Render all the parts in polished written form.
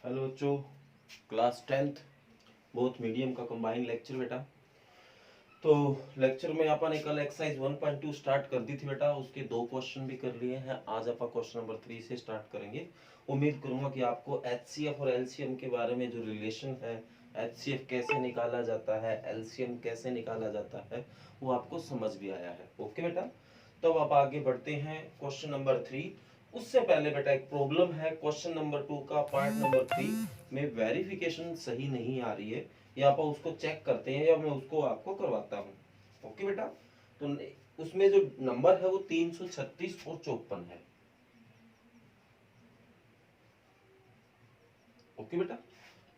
Hello बच्चों, class 10th both medium का combine lecture बेटा। तो लेक्चर में अपन ने कल एक्सरसाइज 1.2 स्टार्ट कर दी थी बेटा, उसके 2 क्वेश्चन भी कर लिए हैं। आज अपन क्वेश्चन नंबर 3 से स्टार्ट करेंगे। उम्मीद करूंगा कि आपको एचसीएफ और एलसीएम के बारे में जो रिलेशन है, एचसीएफ कैसे निकाला जाता है, एलसीएम कैसे निकाला जाता है, वो आपको समझ भी आया है। ओके बेटा, तो अब आगे बढ़ते हैं क्वेश्चन नंबर 3। उससे पहले बेटा एक प्रॉब्लम है क्वेश्चन नंबर 2 का पार्ट नंबर 3 में वेरिफिकेशन सही नहीं आ रही है, या आप उसको चेक करते हैं या मैं उसको आपको करवाता हूँ। ओके बेटा, तो उसमें जो नंबर है वो 336 और 54 है। ओके बेटा,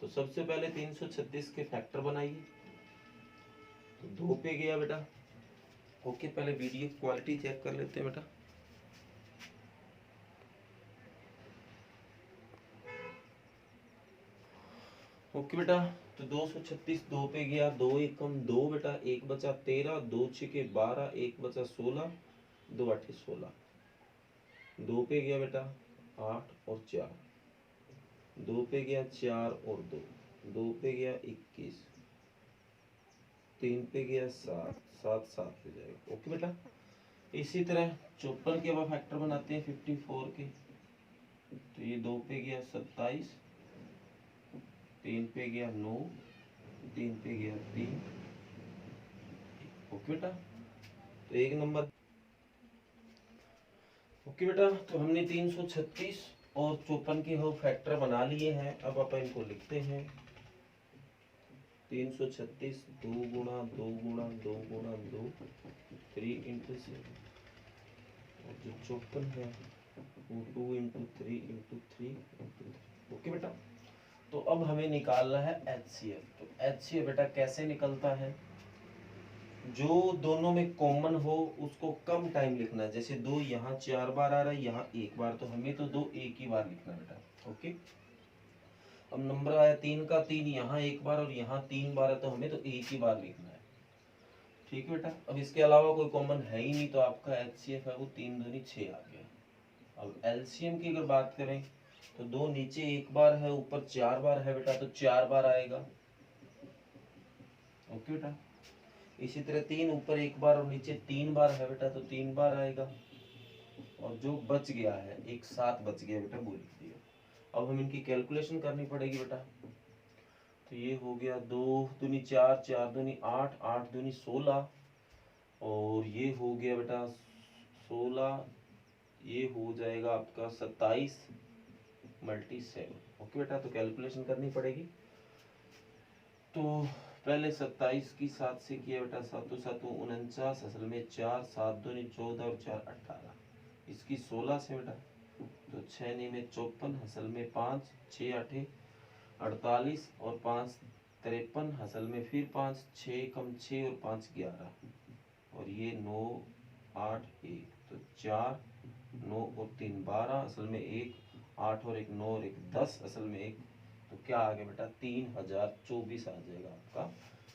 तो सबसे पहले 336 के फैक्टर बनाइए। तो 2 पे गया बेटा। ओके, पहले वीडियो क्वालिटी चेक कर लेते हैं बेटा। ओके बेटा, तो 236 2 पे गया, 2 एकम 2 बेटा, 1 बचा 13, 2 छके 12, 1 बचा 16, 2 आठे 16। 2 पे गया बेटा 8 और 4, 2 पे गया 4 और 2, 2 पे गया 21, 3 पे गया 7, 7 7 पे जाएगा। ओके बेटा, इसी तरह 54 के अब फैक्टर बनाते हैं 54 के। तो ये 2 पे गया 27, 3 पे गया 9, 3 पे गया 3। ओके बेटा, तो एक नंबर। ओके बेटा, तो हमने 336 और 54 के हो फैक्टर बना लिए हैं। अब अपन इनको लिखते हैं। 336 2 गुणा 2 गुणा 2 गुणा 2, 3 इंटू 7, और जो 54 है वो 2 इंटू 3 इंटू 3 इंटू 3। ओके बेटा, तो अब हमें निकालना है एचसीएफ। तो एचसीएफ बेटा कैसे निकलता है, जो दोनों में कॉमन हो उसको कम टाइम लिखना है। जैसे 2 यहाँ 4 बार आ रहा है, यहाँ 1 बार, तो हमें तो 2 एक ही बार लिखना है बेटा। ओके, अब नंबर आया 3 का, 3 यहाँ 1 बार और यहाँ 3 बार है, तो हमें तो एक ही बार लिखना है। ठीक है बेटा, अब इसके अलावा कोई कॉमन है ही नहीं, तो आपका एचसीएफ है वो 3 दूनी 6 आ गया। अब एलसीएम की अगर बात करें तो 2 नीचे 1 बार है, ऊपर 4 बार है बेटा, तो 4 बार आएगा। ओके बेटा, इसी तरह 3 ऊपर 1 बार और नीचे 3 बार है बेटा, तो 3 बार आएगा। और जो बच गया है एक 7 बच गया बेटा, वो लिख दिया। अब हम इनकी कैलकुलेशन करनी पड़ेगी बेटा। तो ये हो गया 2 दूनी 4, 4 दूनी 8, 8 दूनी 16, और ये हो गया बेटा 16, ये हो जाएगा आपका 27 मल्टी 7। ओके बेटा, तो कैलकुलेशन करनी पड़ेगी। तो पहले 27 की 7 से किया बेटा, 7 7 49, असल में 4, 7 दूनी 14 और 4 18। इसकी 16 से बेटा, तो 6 नी में 54, असल में 5, 6 8 48 और 5 53, असल में फिर 5, 6 कम 6 और 5 11, और ये 9 8 1, तो 4 9 और 3 12, असल में 1 8 और 1 9 और 1 10, असल में 1, तो क्या आ गया बेटा 3024 आ जाएगा आपका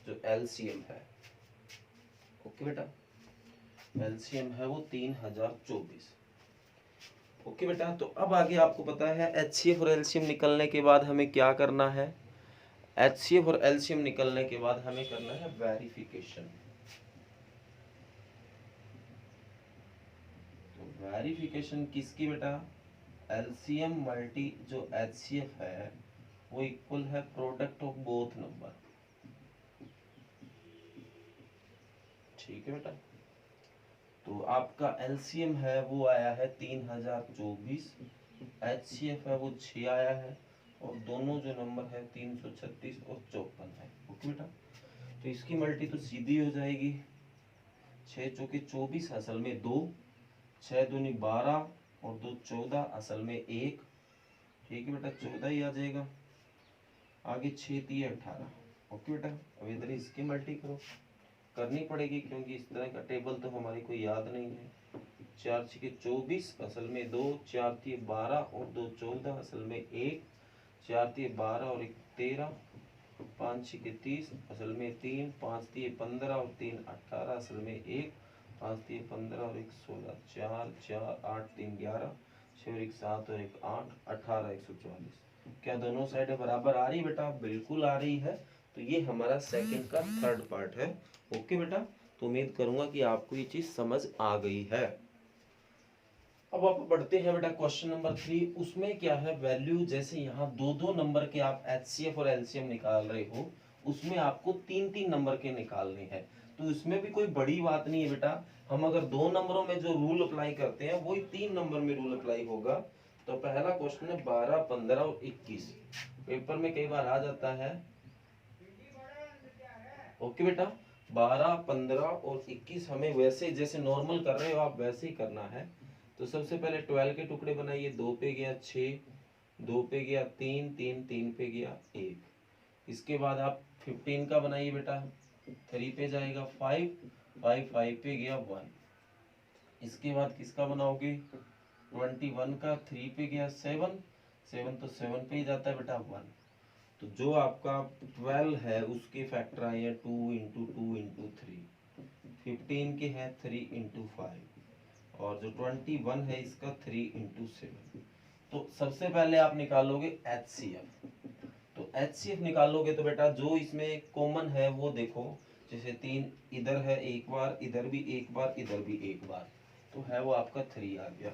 जो एलसीएम है। ओके बेटा, एलसीएम है वो 3024। ओके बेटा, तो अब आगे आपको पता है एचसीएफ और एलसीएम निकलने के बाद हमें क्या करना है। एचसीएफ और एलसीएम निकलने के बाद हमें करना है वेरिफिकेशन। तो वेरिफिकेशन किसकी बेटा, एलसीएम मल्टी जो एचसीएफ है वो इक्वल है प्रोडक्ट ऑफ बोथ नंबर। ठीक है बेटा, तो आपका एलसीएम है वो आया है 3024, एचसीएफ है वो 6 आया है, और दोनों जो नंबर है 336 और 54 है। ओके बेटा, तो इसकी मल्टी तो सीधी हो जाएगी, 6 चौके 24, असल में 2, 6 दूनी 12 और 2 14, असल में 1। ठीक है बेटा, 14 ही आ जाएगा। आगे 6 3 18। ओके बेटा, अब इधर इसकी मल्टी करो, करनी पड़ेगी क्योंकि इस तरह का टेबल तो हमारी कोई याद नहीं है। 4 छके 24, असल में 2, 4 3 12 और 2 14, असल में 1, 4 3 12 और 1 13, 5 छके 30, असल में 3, 5 3 15 और 3 18, असल में 1, 5 3 15 और 1 16, 4 4 8 3 11, 6 और 1 7 और 1 8, 18 144। क्या दोनों साइड बराबर आ रही बेटा? बिल्कुल आ रही है। तो ये हमारा सेकंड का थर्ड पार्ट है। ओके बेटा, तो उम्मीद करूंगा कि आपको ये चीज समझ आ गई है। अब आप बढ़ते हैं बेटा क्वेश्चन नंबर 3। उसमें क्या है, वैल्यू जैसे यहाँ दो दो नंबर के आप HCF और LCM निकाल रहे हो, उसमें आपको तीन तीन नंबर के निकालने हैं। तो इसमें भी कोई बड़ी बात नहीं है बेटा। हम अगर दो नंबरों में जो रूल अप्लाई करते हैं वही तीन नंबर में रूल अप्लाई होगा। तो पहला क्वेश्चन है 12, 15 और 21। पेपर में कई बार आ जाता है। ओके बेटा, 12, 15 और 21 हमें वैसे जैसे नॉर्मल कर रहे हो आप वैसे ही करना है। तो सबसे पहले 12 के टुकड़े बनाइए। 2 पे गया 6, 2 पे गया 3, 3 पे गया 1। इसके बाद आप 15 का बनाइए बेटा। 3 पे जाएगा 5, 5 पे गया 1। इसके बाद किसका बनाओगे? 21 का 3 पे गया 7, 7 तो 7 पे ही जाता है बेटा 1। तो जो आपका 12 है उसके फैक्टर आए हैं 2 इंटू 2 इंटू 3। 15 के हैं 3 इंटू 5 और जो 21 है इसका 3 इंटू 7। तो सबसे पहले आप निकालोगे HCF। तो HCF निकालोगे तो बेटा जो इसमें कॉमन है वो देखो, जैसे 3 इधर है एक बार, इधर भी एक बार, इधर भी एक बार, तो है वो आपका 3 आ गया।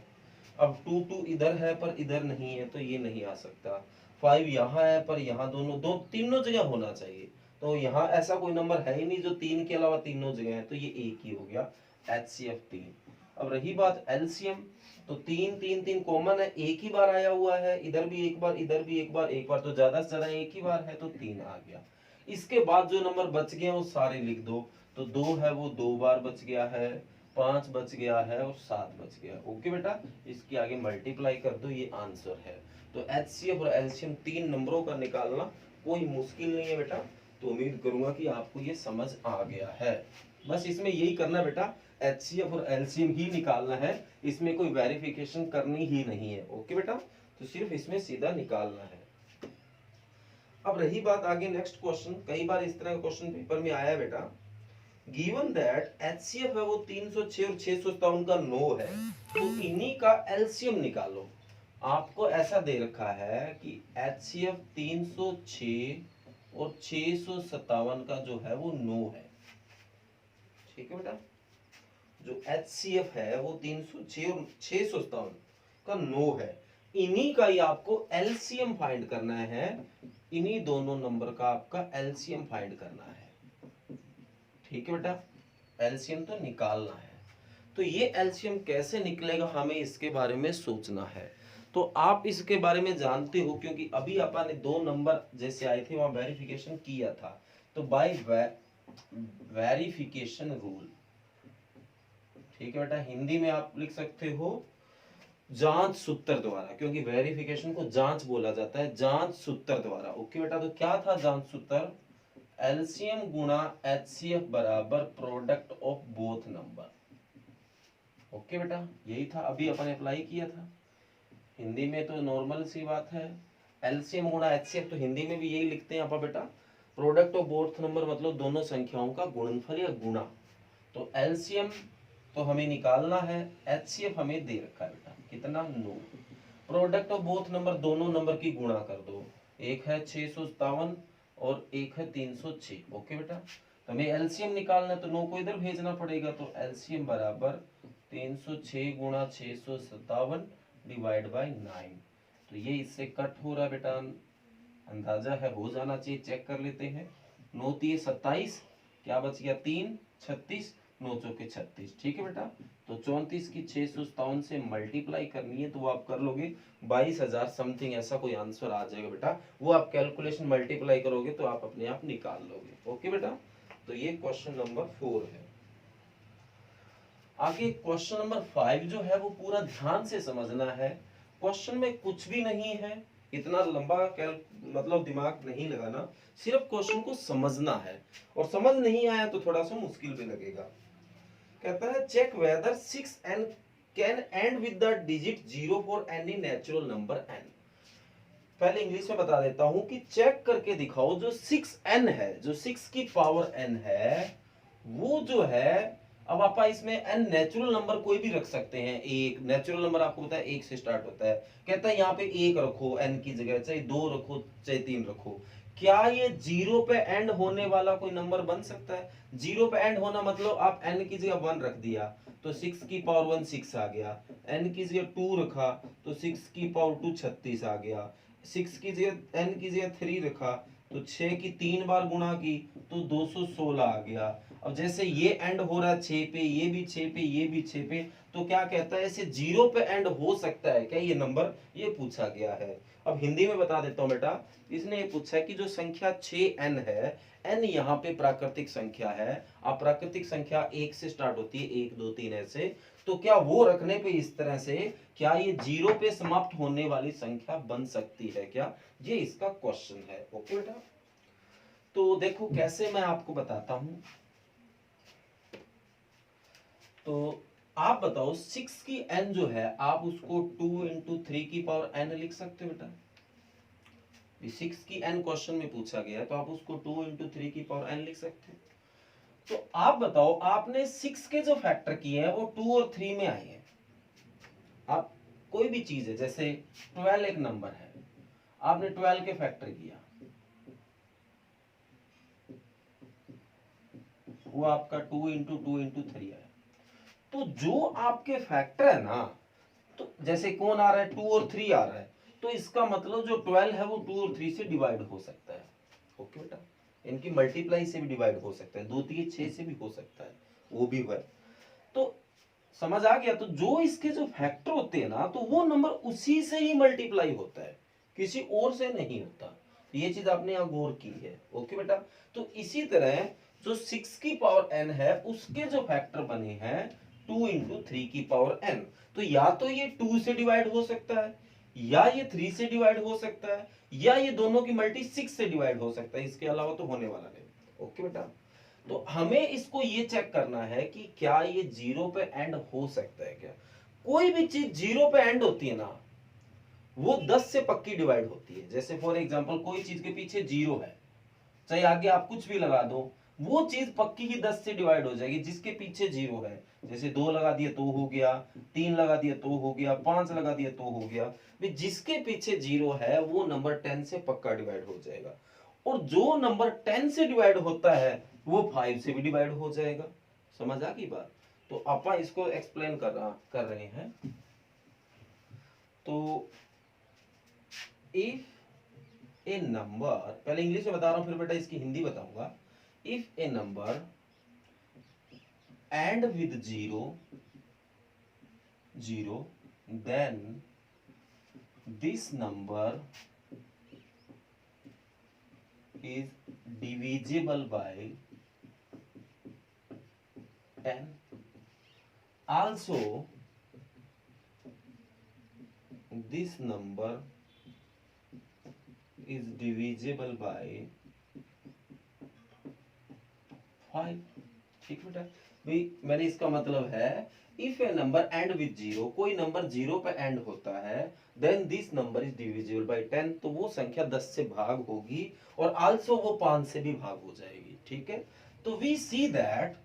अब 2 इधर है पर इधर नहीं है तो ये नहीं आ सकता। 5 यहाँ है पर यहाँ दोनों तीनों जगह होना चाहिए। तो यहाँ ऐसा कोई नंबर है ही नहीं जो 3 के अलावा तीनों जगह है, तो ये एक ही हो गया HCF 3। अब रही बात LCM, तो 3 3 3 कॉमन है, एक ही बार आया हुआ है, इधर भी एक बार, इधर भी एक बार, एक बार तो ज्यादा से ज्यादा एक ही बार है तो 3 आ गया। इसके बाद जो नंबर बच गए वो सारे लिख दो। तो 2 है वो 2 बार बच गया है, 5 बच गया है और 7 बच गया। ओके बेटा, इसके आगे मल्टीप्लाई कर दो, ये आंसर है। तो HCF और LCM तीन नंबरों का निकालना कोई मुश्किल नहीं है बेटा। तो उम्मीद करूंगा कि आपको ये समझ आ गया है। बस इसमें यही करना बेटा, HCF और LCM ही निकालना है, इसमें कोई वेरिफिकेशन करनी ही नहीं है। ओके बेटा, तो सिर्फ इसमें सीधा निकालना है। अब रही बात आगे नेक्स्ट क्वेश्चन, कई बार इस तरह का क्वेश्चन पेपर में आया है बेटा। गिवन दैट HCF है वो 306 और 657 का 9 है, तो इन्हीं का LCM निकालो। आपको ऐसा दे रखा है कि HCF 306 और 657 का जो है वो 9 है। ठीक है बेटा, जो HCF है वो 306 और 657 का 9 है। इन्हीं का ही आपको LCM फाइंड करना है। इन्हीं दोनों नंबर का आपका LCM फाइंड करना है। ठीक है बेटा, LCM तो निकालना है। तो ये LCM कैसे निकलेगा हमें इसके बारे में सोचना है। तो आप इसके बारे में जानते हो क्योंकि अभी अपन ने दो नंबर जैसे आए थे वहां वेरिफिकेशन किया था। तो बाय वेरिफिकेशन रूल, ठीक है बेटा, हिंदी में आप लिख सकते हो जांच सूत्र द्वारा, क्योंकि वेरिफिकेशन को जांच बोला जाता है, जांच सूत्र द्वारा। ओके बेटा, तो क्या था जांच सूत्र? LCM गुणा HCF बराबर product of both number. Okay बेटा, यही था, अभी अपन अप्लाई किया था। हिंदी में तो नॉर्मल सी बात है, LCM गुणा HCF तो हिंदी में भी यही लिखते हैं अपन बेटा। प्रोडक्ट ऑफ बोथ नंबर मतलब दोनों संख्याओं का गुणनफल या गुणा। तो LCM तो हमें निकालना है, HCF हमें दे रखा है बेटा कितना 9। प्रोडक्ट ऑफ बोथ नंबर, दोनों नंबर की गुणा कर दो, एक है 657 और एक है 306। ओके बेटा, तो हमें LCM निकालना है तो 9 को इधर भेजना पड़ेगा। तो LCM बराबर 306 गुणा 657 डिवाइड बाय 9। तो ये इससे कट हो रहा है बेटा, अंदाजा है हो जाना चाहिए, चेक कर लेते हैं। 9 3 27, क्या बच गया 3, 36, 9 चौके 36। ठीक है बेटा, तो 34 की 657 से मल्टीप्लाई करनी है तो वो आप कर लोगे 22,000 समथिंग, ऐसा कोई आंसर आ जाएगा बेटा। वो आप कैलकुलेशन मल्टीप्लाई करोगे तो आप अपने आप निकाल लोगे। ओके बेटा, तो ये क्वेश्चन नंबर 4 है। आगे क्वेश्चन नंबर 5 जो है वो पूरा ध्यान से समझना है। क्वेश्चन में कुछ भी नहीं है, इतना लंबा मतलब दिमाग नहीं लगाना, सिर्फ क्वेश्चन को समझना है। और समझ नहीं आया तो थोड़ा सा मुश्किल भी लगेगा। कहता है check whether 6n can end with the digit 0 for any natural number n। पहले इंग्लिश में बता देता हूं कि चेक करके दिखाओ जो 6n है, जो 6 की पावर n है, वो जो है अब आप इसमें एन नेचुरल नंबर कोई भी रख सकते हैं, एक नेचुरल नंबर आपको पता है एक से स्टार्ट होता है, कहता है यहाँ पे एक रखो एन की जगह, चाहे दो रखो चाहे तीन रखो। क्या ये जीरो पे एंड होने वाला कोई नंबर बन सकता है? जीरो पे एंड होना मतलब आप एन की जगह वन रख दिया तो सिक्स की पावर वन सिक्स आ गया, एन की जगह टू रखा तो सिक्स की पावर टू 36 आ गया, सिक्स की जगह एन की जगह थ्री रखा तो 6 की तीन बार गुणा की तो 216 आ गया। अब जैसे ये एंड हो रहा है 6 पे, ये भी 6 पे, ये भी 6 पे, तो क्या कहता है इसे जीरो पे एंड हो सकता है क्या ये नंबर, ये पूछा गया है। अब हिंदी में बता देता हूं बेटा, इसने ये पूछा है कि जो संख्या 6n है, n यहाँ पे प्राकृतिक संख्या है, अप्राकृतिक संख्या एक से स्टार्ट होती है, एक दो तीन ऐसे, तो क्या वो रखने पे इस तरह से क्या ये जीरो पे समाप्त होने वाली संख्या बन सकती है क्या, ये इसका क्वेश्चन है। ओके बेटा, तो देखो कैसे मैं आपको बताता हूं। तो आप बताओ 6 की n जो है आप उसको 2 इंटू थ्री की पावर n लिख सकते हो बेटा? 6 की n क्वेश्चन में पूछा गया है तो आप उसको 2 इंटू थ्री की पावर n लिख सकते हैं। तो आप बताओ आपने 6 के जो फैक्टर किए हैं वो 2 और 3 में आए हैं। आप कोई भी चीज है, जैसे 12 एक नंबर है, आपने 12 के फैक्टर किया, वो आपका 2 इंटू टू इंटू थ्री है। तो जो आपके फैक्टर है ना, तो जैसे कौन आ रहा है, 2 और 3 आ रहा है, तो इसका मतलब जो 12 है वो 2 और 3 से डिवाइड हो सकता है। ओके बेटा, इनकी मल्टीप्लाई से भी डिवाइड हो सकता है, 2 3 6 से भी हो सकता है, वो भी है। तो समझ आ गया? तो जो इसके जो फैक्टर होते हैं ना, तो वो नंबर उसी से ही मल्टीप्लाई होता है, किसी और से नहीं होता। ये चीज आपने यहाँ गौर की है। ओके बेटा, तो इसी तरह जो 6 की पावर n है उसके जो फैक्टर बने हैं 2 इंटू थ्री की पावर n, तो या तो ये 2 से डिवाइड हो सकता है, या ये 3 से डिवाइड हो सकता है, या ये दोनों की मल्टी 6 से डिवाइड हो सकता है, इसके अलावा तो होने वाला नहीं। ओके बेटा, तो हमें इसको ये चेक करना है कि क्या ये जीरो पे एंड हो सकता है क्या। कोई भी चीज जीरो पे एंड होती है ना, वो 10 से पक्की डिवाइड होती है। जैसे फॉर एग्जांपल कोई चीज के पीछे जीरो है, चाहे आगे आप कुछ भी लगा दो, वो चीज पक्की ही 10 से डिवाइड हो जाएगी जिसके पीछे जीरो है। जैसे 2 लगा दिया तो हो गया, 3 लगा दिया तो हो गया, 5 लगा दिया तो हो गया। जिसके पीछे जीरो है वो नंबर 10 से पक्का डिवाइड हो जाएगा, और जो नंबर 10 से डिवाइड होता है वो 5 से भी डिवाइड हो जाएगा। समझ आ गई बात? तो अपन इसको एक्सप्लेन कर रहे हैं। तो इफ ए नंबर, पहले इंग्लिश में बता रहा हूं फिर बेटा इसकी हिंदी बताऊंगा। If a number end with zero zero then this number is divisible by 10. Also this number is divisible by 5. ठीक बेटा, भाई मैंने इसका मतलब है if a number end with zero, कोई नंबर जीरो पे एंड होता है, then this number is divisible by 10, तो वो संख्या 10 से भाग होगी और आल्सो वो 5 से भी भाग हो जाएगी। ठीक है, तो वी सी दैट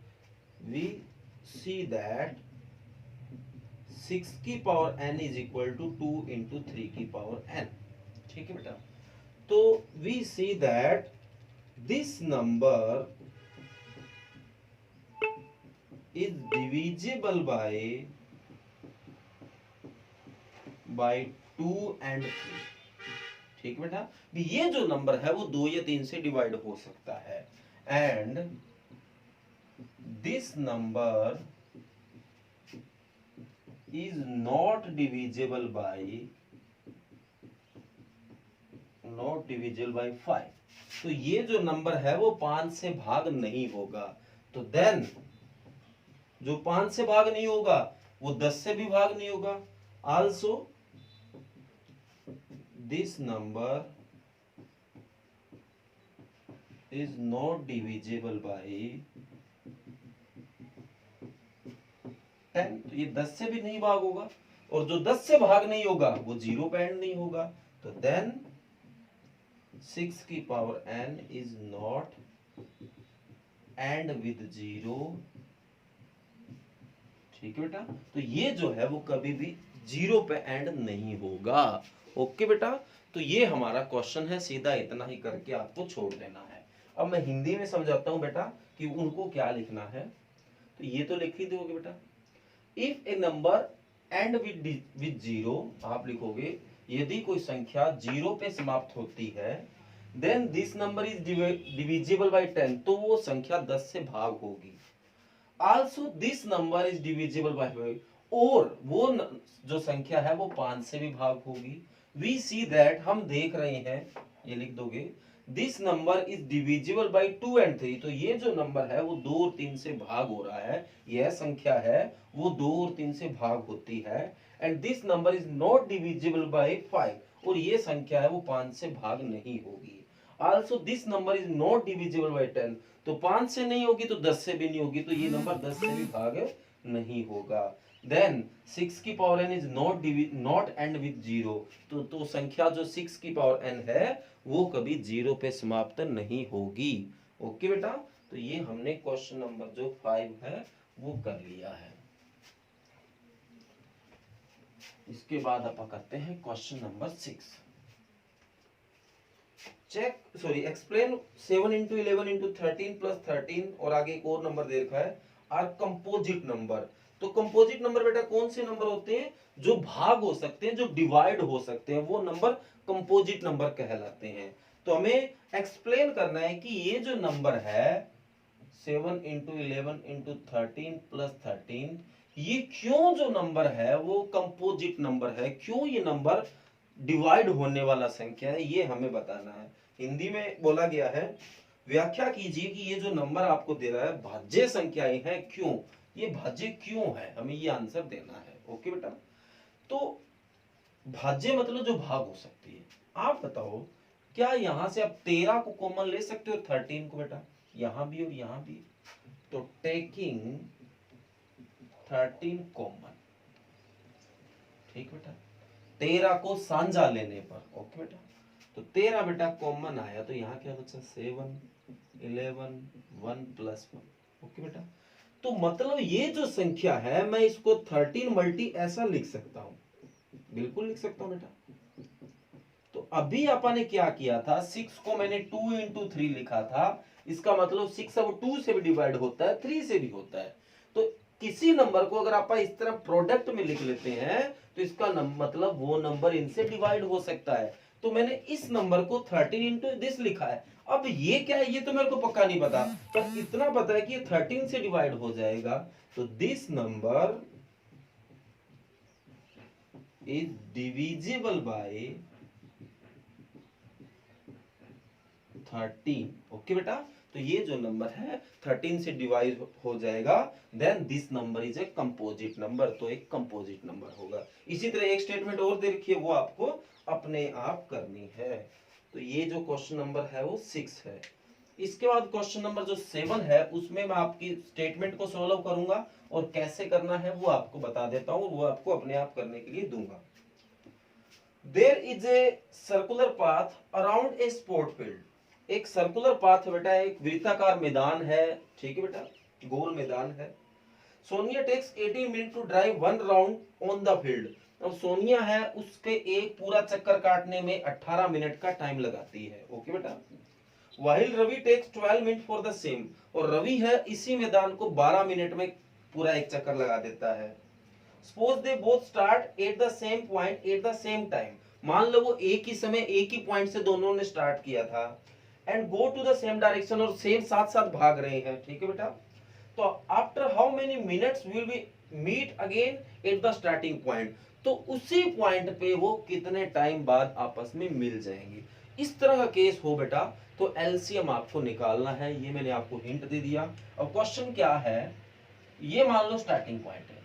6 की power n is equal to 2 into three की पावर n। ठीक है बेटा, तो we see that this number is divisible by 2 and 3। ठीक बेटा, ये जो नंबर है वो 2 या 3 से डिवाइड हो सकता है, and this number is not divisible by 5। तो ये जो नंबर है वो 5 से भाग नहीं होगा, तो देन जो 5 से भाग नहीं होगा वो 10 से भी भाग नहीं होगा। Also this number is not divisible by 10। तो ये 10 से भी नहीं भाग होगा, और जो 10 से भाग नहीं होगा वो जीरो पे एंड नहीं होगा, तो देन 6 की power n is not and with zero ठीक है बेटा, तो ये जो है वो कभी भी जीरो पे एंड नहीं होगा। ओके बेटा, तो ये हमारा क्वेश्चन है, सीधा इतना ही करके आपको छोड़ देना है। अब मैं हिंदी में समझाता हूं बेटा कि उनको क्या लिखना है। तो ये तो लिख ही दोगे बेटा, if a number end with zero, आप लिखोगे यदि कोई संख्या जीरो पे समाप्त होती है, then this number is divisible by 10, तो वो संख्या 10 से भाग होगी। Also this number is divisible by 5, और वो जो संख्या है वो 5 से भी भाग होगी। वी सी दैट, हम देख रहे हैं, ये लिख दोगे, this number is divisible bye 2 and 3, तो ये जो नंबर है वो 2 और 3 से भाग हो रहा है, यह संख्या है वो 2 और 3 से भाग होती है। And this number is not divisible by 5, और ये संख्या है वो 5 से भाग नहीं होगी। Also this number is not divisible by 10, तो 5 से नहीं होगी तो 10 से भी नहीं होगी, तो ये नंबर 10 से भी भाग नहीं होगा। देन 6 की power n is not and with zero, तो संख्या जो 6 की पावर n है वो कभी जीरो पे समाप्त नहीं होगी। ओके बेटा, तो ये हमने क्वेश्चन नंबर जो 5 है वो कर लिया है। इसके बाद आप करते हैं question number 6। Check, sorry, explain 7 into 11 into 13 plus 13, और आगे एक और नंबर दे रखा है, आर कंपोजिट नंबर। तो कंपोजिट नंबर बेटा कौन से नंबर होते हैं, जो भाग हो सकते हैं, जो डिवाइड हो सकते हैं, वो नंबर कंपोजिट नंबर कहलाते हैं। तो हमें एक्सप्लेन करना है कि ये जो नंबर है 7 into 11 into 13 plus 13, ये क्यों जो नंबर है वो कंपोजिट नंबर है, क्यों ये नंबर डिवाइड होने वाला संख्या है, ये हमें बताना है। हिंदी में बोला गया है, व्याख्या कीजिए कि ये जो नंबर आपको दे रहा है भाज्य संख्याएं हैं, क्यों ये भाज्य क्यों है, हमें ये आंसर देना है। ओके बेटा, तो भाज्य मतलब जो भाग हो सकती है। आप बताओ, क्या यहां से आप 13 को कॉमन ले सकते हो 13 को बेटा, यहां भी और यहां भी, तो टेकिंग 13 कॉमन, ठीक बेटा, 13 को साझा लेने पर। ओके बेटा, तो 13 बेटा कॉमन आया, तो यहाँ क्या बचा 7 11 1 प्लस 1। ओके बेटा, तो मतलब ये जो संख्या है मैं इसको 13 मल्टी ऐसा लिख सकता हूं, बिल्कुल लिख सकता हूं बेटा। तो अभी अपन ने क्या किया था, 6 को मैंने 2 into 3 लिखा था, इसका मतलब 6 अब 2 से भी डिवाइड होता है, 3 से भी होता है। तो किसी नंबर को अगर आप इस तरह प्रोडक्ट में लिख लेते हैं तो इसका मतलब वो नंबर इनसे डिवाइड हो सकता है। तो मैंने इस नंबर को 13 इंटू दिस लिखा है। अब ये क्या है ये तो मेरे को पक्का नहीं पता, पर इतना पता है कि ये 13 से डिवाइड हो जाएगा। तो this number is divisible bye 13। Okay बेटा, तो ये जो नंबर है 13 से डिवाइड हो जाएगा, then this number is a composite number, तो एक कंपोजिट नंबर होगा। इसी तरह एक स्टेटमेंट और दे रखी है, वो आपको अपने आप करनी है। तो ये जो क्वेश्चन नंबर है वो 6 है। इसके बाद क्वेश्चन नंबर जो 7 है उसमें मैं आपकी स्टेटमेंट को सॉल्व करूंगा और कैसे करना है वो आपको बता देता हूं, वो आपको अपने आप करने के लिए दूंगा। There is a circular path around a sport field, एक सर्कुलर पाथ है बेटा, एक वृत्ताकार मैदान है, ठीक है बेटा, गोल मैदान है। Sonia takes 18 minute to drive 1 round on the field. अब सोनिया है उसके एक पूरा चक्कर काटने में 18 मिनट का टाइम लगाती है। ओके बेटा, while Ravi takes 12 minute for the same, और रवि है इसी मैदान को 12 मिनट में पूरा एक चक्कर लगा देता है। Suppose they both start at the same point at the same time, मान लो वो एक ही समय एक ही पॉइंट से दोनों ने स्टार्ट किया था, and go to the same direction, और सेम साथ साथ भाग रहे हैं, ठीक है बेटा। तो after how many minutes will be meet again at the starting point, तो उसी पॉइंट पे वो कितने टाइम बाद आपस में मिल जाएंगे। इस तरह का केस हो बेटा तो एलसीएम आपको निकालना है, ये मैंने आपको हिंट दे दिया। अब क्वेश्चन क्या है, ये मान लो स्टार्टिंग पॉइंट है,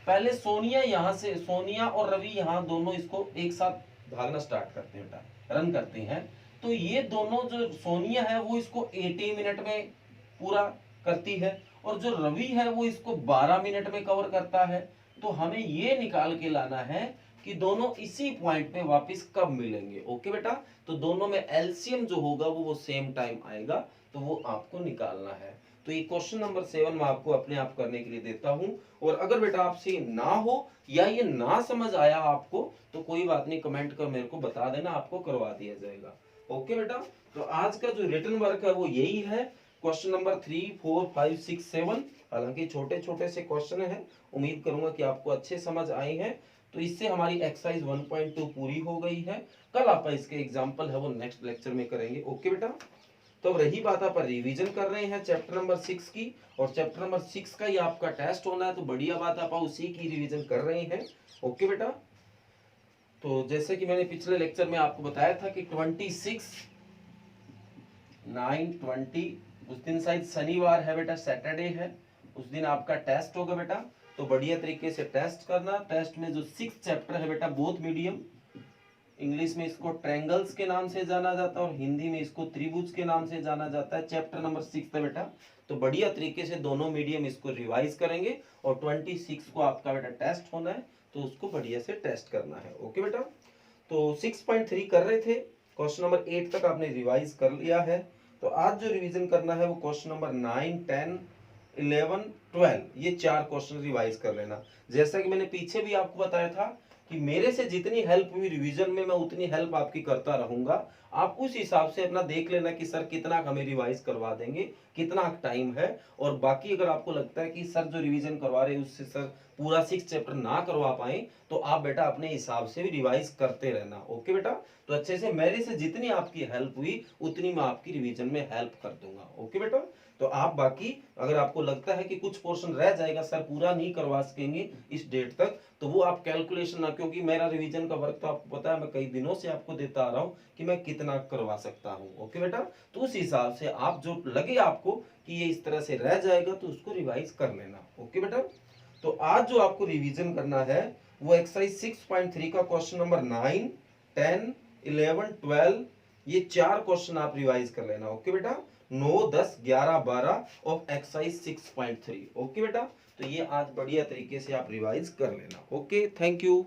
पहले सोनिया यहां से, सोनिया और रवि यहां दोनों इसको एक साथ भागना स्टार्ट करते हैं बेटा, रन करते हैं। तो ये दोनों जो सोनिया है वो इसको 80 मिनट में पूरा करती है, और जो रवि है वो इसको 12 मिनट में कवर करता है। तो हमें ये निकाल के लाना है कि दोनों इसी पॉइंट पे वापस कब मिलेंगे। ओके बेटा, तो दोनों में एलसीएम जो होगा वो सेम टाइम आएगा, तो वो आपको निकालना है। तो ये क्वेश्चन नंबर 7 मैं आपको अपने आप करने के लिए देता हूं। और अगर बेटा आपसे ना हो या ये ना समझ आया आपको तो कोई बात नहीं, कमेंट कर मेरे को बता देना, आपको करवा दिया जाएगा। ओके बेटा, तो आज का जो रिटन वर्क है वो यही है, क्वेश्चन नंबर 3, 4, 5, 6, 7। हालांकि छोटे छोटे से क्वेश्चन है, उम्मीद करूंगा कि आपको अच्छे समझ आए हैं। तो इससे हमारी एक्सरसाइज 1.2 पूरी हो गई है। कल आप इसके एग्जाम्पल है वो नेक्स्ट लेक्चर में करेंगे। ओके बेटा, तो अब रही बात आप रिवीजन कर रहे हैं चैप्टर नंबर 6 की, और चैप्टर नंबर 6 का ही आपका टेस्ट होना है, तो बढ़िया बात आप उसी की रिवीजन कर रहे हैं। ओके बेटा, तो जैसे कि मैंने पिछले लेक्चर में आपको बताया था कि 26, 9, 20 उस दिन शायद शनिवार है बेटा, सैटरडे है, उस दिन आपका टेस्ट होगा बेटा। तो बढ़िया तरीके से टेस्ट करना। टेस्ट में जो 6 चैप्टर है बेटा, बोथ मीडियम, इंग्लिश में इसको ट्रायंगल्स के नाम से जाना जाता है और हिंदी में इसको त्रिभुज के नाम से जाना जाता है। चैप्टर नंबर 6 है बेटा, तो बढ़िया तरीके से दोनों मीडियम इसको रिवाइज करेंगे। और 26 को आपका बेटा टेस्ट होना है, तो उसको बढ़िया से टेस्ट करना है। ओके बेटा, तो 6.3 कर रहे थे, क्वेश्चन नंबर 8 तक आपने रिवाइज कर लिया है। तो आज जो रिवीजन करना है वो क्वेश्चन नंबर 9, 10, 11, 12, ये 4 क्वेश्चन रिवाइज कर लेना। जैसा कि मैंने पीछे भी आपको बताया था कि मेरे से जितनी हेल्प हुई रिवीजन में, मैं उतनी हेल्प आपकी करता रहूंगा। आप उस हिसाब से अपना देख लेना कि सर कितना हमें रिवाइज करवा देंगे, कितना टाइम है। और बाकी अगर आपको लगता है कि सर जो रिवीजन करवा रहे हैं उससे सर पूरा 6 चैप्टर ना करवा पाए, तो आप बेटा अपने हिसाब से भी रिवाइज करते रहना। ओके बेटा, तो अच्छे से मेरे से जितनी आपकी हेल्प हुई उतनी मैं आपकी रिवीजन में हेल्प कर दूंगा। ओके बेटा, तो आप बाकी अगर आपको लगता है कि कुछ पोर्शन रह जाएगा, सर पूरा नहीं करवा सकेंगे इस डेट तक, तो वो आप कैलकुलेशन ना, क्योंकि मेरा रिवीजन का वर्क तो आपको पता है, मैं कई दिनों से आपको देता आ रहा हूँ कि मैं कितना करवा सकता हूँ। ओके बेटा, तो उस हिसाब से आप जो लगे आपको कि ये इस तरह से रह जाएगा तो उसको रिवाइज कर लेना। ओके बेटा, तो आज जो आपको रिवीजन करना है वो एक्सरसाइज 6.3 का क्वेश्चन नंबर 9, 10, 11, 12, ये 4 क्वेश्चन आप रिवाइज कर लेना। ओके बेटा, 9, 10, 11, 12 ऑफ एक्सरसाइज 6.3। ओके बेटा, तो ये आज बढ़िया तरीके से आप रिवाइज कर लेना। Okay, thank you.